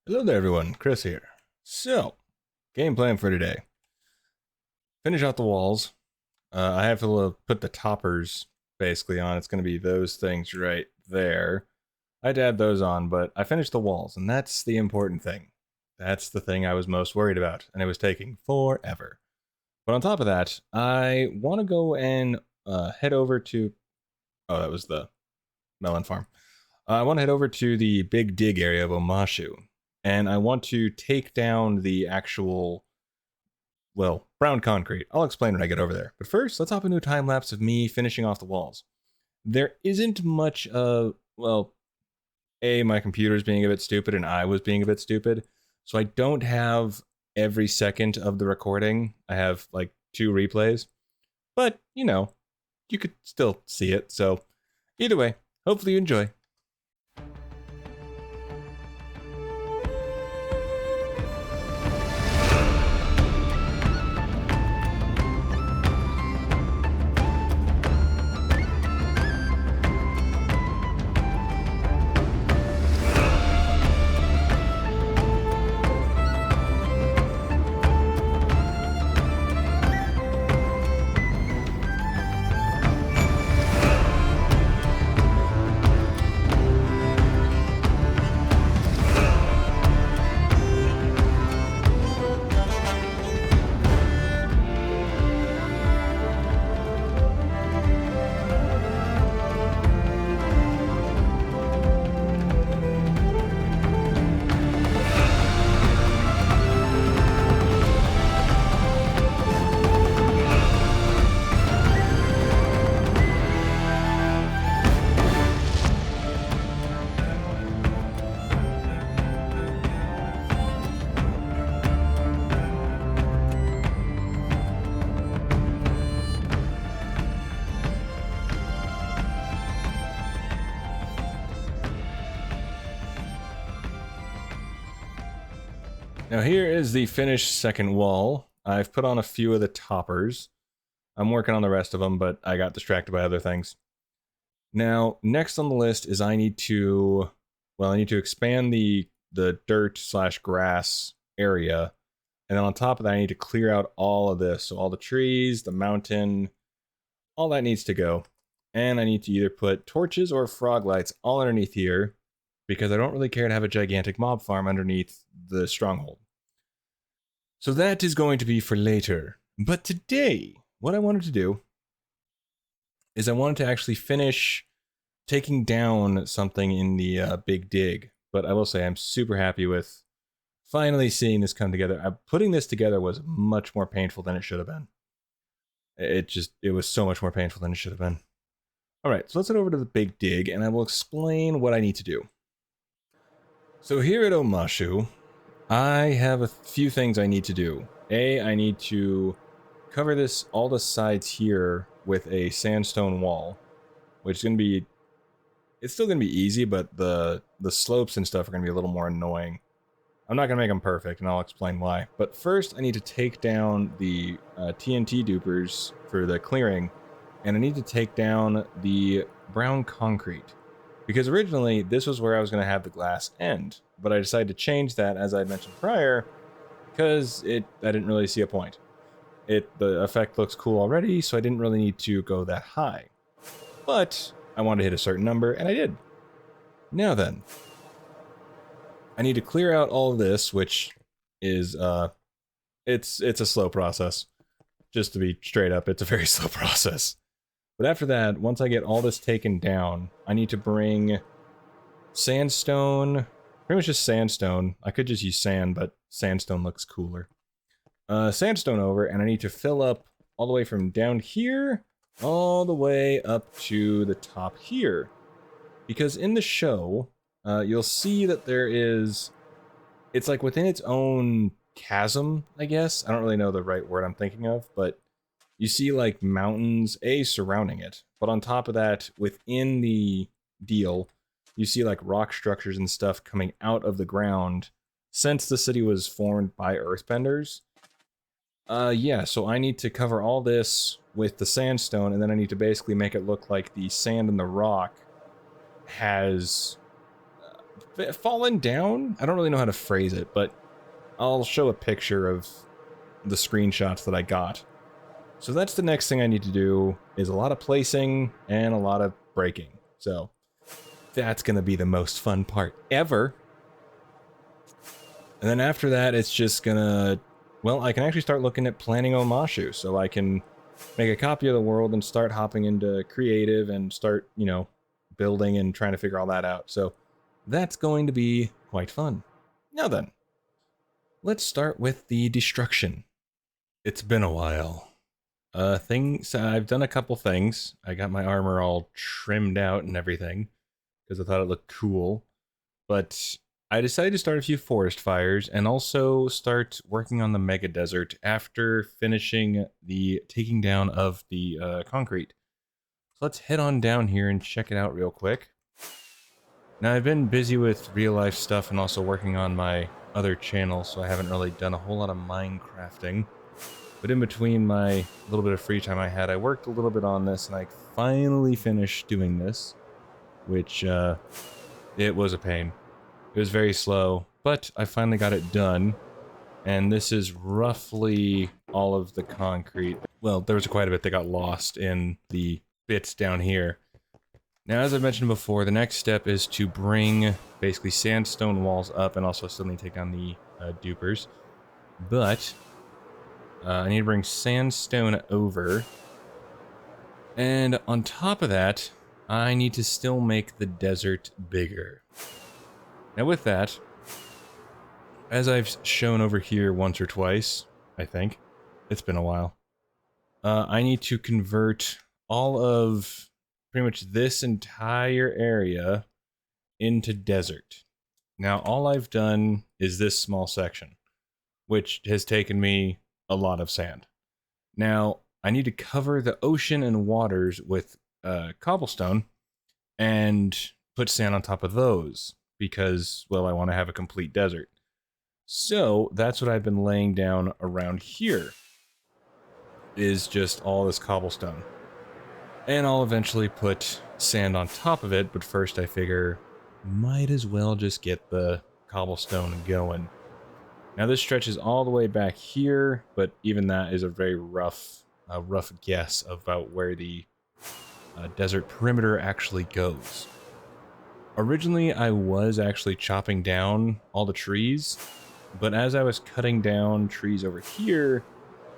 Hello there, everyone. Chris here. So, game plan for today. Finish out the walls. I have to put the toppers basically on. It's going to be those things right there. I had to add those on, but I finished the walls, and that's the important thing. That's the thing I was most worried about, and it was taking forever. But on top of that, I want to go and head over to. Oh, that was the melon farm. I want to head over to the Big Dig area of Omashu, and I want to take down the actual, well, brown concrete. I'll explain when I get over there. But first, let's hop into a time lapse of me finishing off the walls. There isn't much well, my computer's being a bit stupid and I was being a bit stupid. So I don't have every second of the recording. I have like 2 replays. But, you could still see it. So either way, hopefully you enjoy. Now here is the finished second wall. I've put on a few of the toppers. I'm working on the rest of them, but I got distracted by other things. Now, next on the list is I need to expand the dirt slash grass area. And then on top of that, I need to clear out all of this. So all the trees, the mountain, all that needs to go. And I need to either put torches or frog lights all underneath here because I don't really care to have a gigantic mob farm underneath the stronghold. So that is going to be for later. But today, what I wanted to do is I wanted to actually finish taking down something in the Big Dig. But I will say I'm super happy with finally seeing this come together. Putting this together was much more painful than it should have been. It was so much more painful than it should have been. All right, so let's head over to the Big Dig, and I will explain what I need to do. So here at Omashu, I have a few things I need to do. I need to cover all the sides here with a sandstone wall, which is going to be, it's still going to be easy, but the slopes and stuff are going to be a little more annoying. I'm not going to make them perfect, and I'll explain why. But first, I need to take down the TNT dupers for the clearing, and I need to take down the brown concrete. Because originally, this was where I was going to have the glass end, but I decided to change that, as I had mentioned prior, because I didn't really see a point. The effect looks cool already, so I didn't really need to go that high. But I wanted to hit a certain number, and I did. Now then, I need to clear out all of this, which is it's a slow process. Just to be straight up, it's a very slow process. But after that, once I get all this taken down, I need to bring sandstone, pretty much just sandstone. I could just use sand, but sandstone looks cooler. Sandstone over, and I need to fill up all the way from down here, all the way up to the top here. Because in the show, you'll see that it's like within its own chasm, I guess. I don't really know the right word I'm thinking of, but you see like mountains, surrounding it. But on top of that, within the deal, you see like rock structures and stuff coming out of the ground since the city was formed by earthbenders. Yeah, so I need to cover all this with the sandstone, and then I need to basically make it look like the sand and the rock has fallen down? I don't really know how to phrase it, but I'll show a picture of the screenshots that I got. So that's the next thing I need to do, is a lot of placing and a lot of breaking. So that's going to be the most fun part ever. And then after that, it's just going to... Well, I can actually start looking at planning Omashu, so I can make a copy of the world and start hopping into creative and start, you know, building and trying to figure all that out. So that's going to be quite fun. Now then, let's start with the destruction. It's been a while. I've done a couple things. I got my armor all trimmed out and everything, because I thought it looked cool. But I decided to start a few forest fires and also start working on the mega desert after finishing the taking down of the concrete. So let's head on down here and check it out real quick. Now, I've been busy with real life stuff and also working on my other channel, so I haven't really done a whole lot of Minecrafting. But in between my little bit of free time I had, I worked a little bit on this, and I finally finished doing this, which, it was a pain. It was very slow, but I finally got it done, and this is roughly all of the concrete. Well, there was quite a bit that got lost in the bits down here. Now, as I mentioned before, the next step is to bring basically sandstone walls up, and also still need to take down the dupers. But I need to bring sandstone over. And on top of that, I need to still make the desert bigger. Now with that, as I've shown over here once or twice, I think, it's been a while, I need to convert all of pretty much this entire area into desert. Now all I've done is this small section, which has taken me a lot of sand. Now, I need to cover the ocean and waters with cobblestone and put sand on top of those because, well, I want to have a complete desert. So that's what I've been laying down around here, is just all this cobblestone. And I'll eventually put sand on top of it, but first I figure might as well just get the cobblestone going. Now this stretches all the way back here, but even that is a very rough guess about where the desert perimeter actually goes. Originally, I was actually chopping down all the trees, but as I was cutting down trees over here,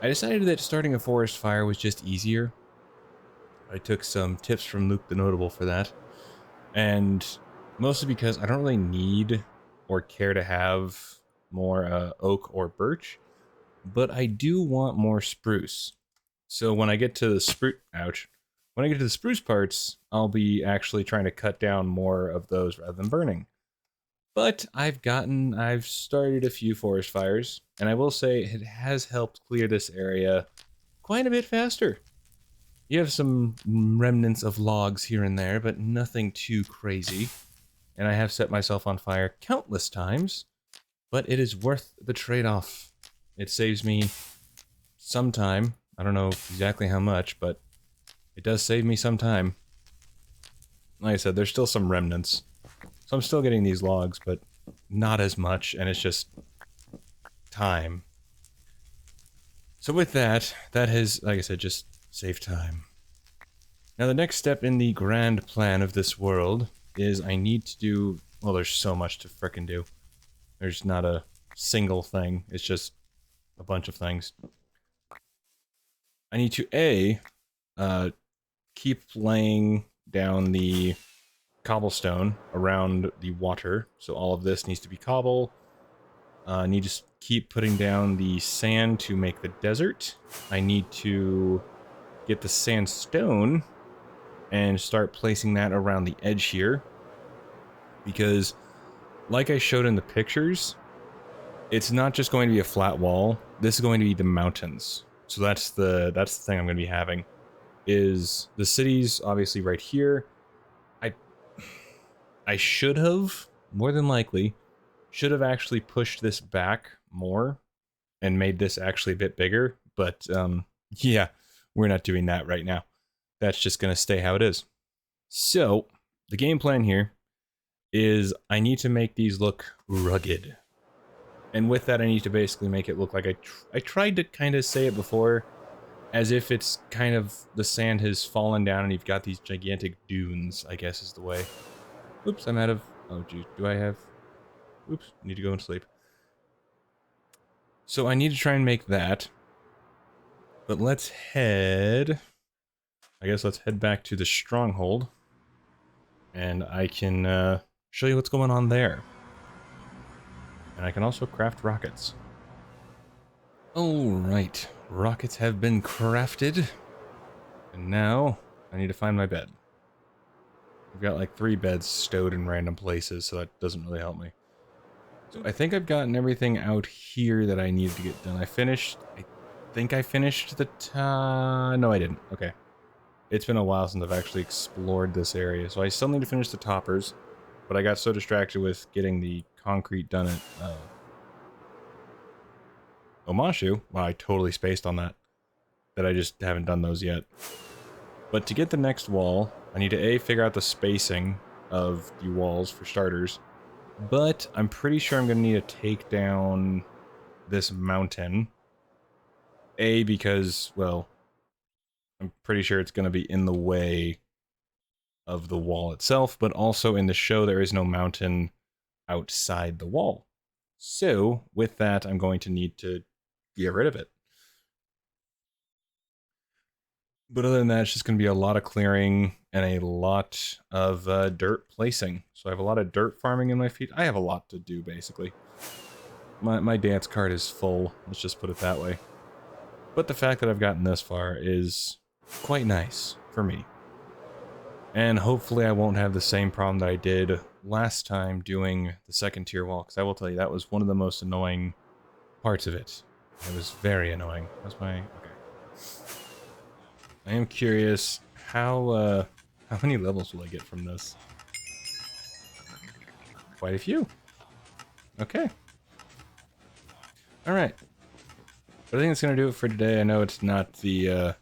I decided that starting a forest fire was just easier. I took some tips from Luke the Notable for that, and mostly because I don't really need or care to have more oak or birch, but I do want more spruce. So when I get to the when I get to the spruce parts, I'll be actually trying to cut down more of those rather than burning. But I've started a few forest fires, and I will say it has helped clear this area quite a bit faster. You have some remnants of logs here and there, but nothing too crazy. And I have set myself on fire countless times, but it is worth the trade-off. It saves me some time. I don't know exactly how much, but it does save me some time. Like I said, there's still some remnants. So I'm still getting these logs, but not as much, and it's just time. So with that has, like I said, just saved time. Now the next step in the grand plan of this world is I need to do... Well, there's so much to frickin' do. There's not a single thing. It's just a bunch of things. I need to keep laying down the cobblestone around the water. So all of this needs to be cobble. I need to keep putting down the sand to make the desert. I need to get the sandstone and start placing that around the edge here. Because, like I showed in the pictures, it's not just going to be a flat wall. This is going to be the mountains. So that's the thing I'm going to be having. Is the city's obviously right here. I should have, more than likely, should have actually pushed this back more and made this actually a bit bigger. But yeah, we're not doing that right now. That's just going to stay how it is. So the game plan here is I need to make these look rugged. And with that, I need to basically make it look like I tried to kind of say it before, as if it's kind of the sand has fallen down and you've got these gigantic dunes, I guess is the way. Oops, I'm out of... Oh, geez. Do I have... Oops, need to go and sleep. So I need to try and make that. But let's head... I guess let's head back to the stronghold. And I can show you what's going on there. And I can also craft rockets. Alright, rockets have been crafted. And now, I need to find my bed. I've got like 3 beds stowed in random places, so that doesn't really help me. So I think I've gotten everything out here that I needed to get done. I think I finished the no, I didn't. Okay. It's been a while since I've actually explored this area, so I still need to finish the toppers, but I got so distracted with getting the concrete done at Omashu, well, I totally spaced on that I just haven't done those yet. But to get the next wall, I need to A, figure out the spacing of the walls for starters, but I'm pretty sure I'm going to need to take down this mountain. A, because, well, I'm pretty sure it's going to be in the way of the wall itself, but also in the show there is no mountain outside the wall. So, with that, I'm going to need to get rid of it. But other than that, it's just going to be a lot of clearing and a lot of dirt placing. So I have a lot of dirt farming in my feet. I have a lot to do, basically. My dance card is full, let's just put it that way. But the fact that I've gotten this far is quite nice for me. And hopefully I won't have the same problem that I did last time doing the second tier wall, because I will tell you, that was one of the most annoying parts of it. It was very annoying. That's my... Okay. I am curious, how many levels will I get from this? Quite a few. Okay. Alright. But I think that's going to do it for today. I know it's not the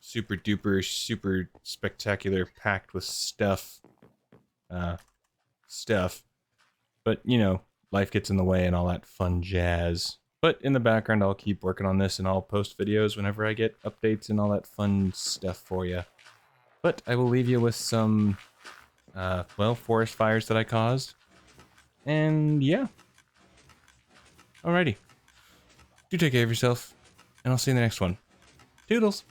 super duper, super spectacular, packed with stuff, but, you know, life gets in the way and all that fun jazz. But in the background, I'll keep working on this and I'll post videos whenever I get updates and all that fun stuff for you. But I will leave you with some, well, forest fires that I caused. And yeah. Alrighty. Do take care of yourself, and I'll see you in the next one. Toodles!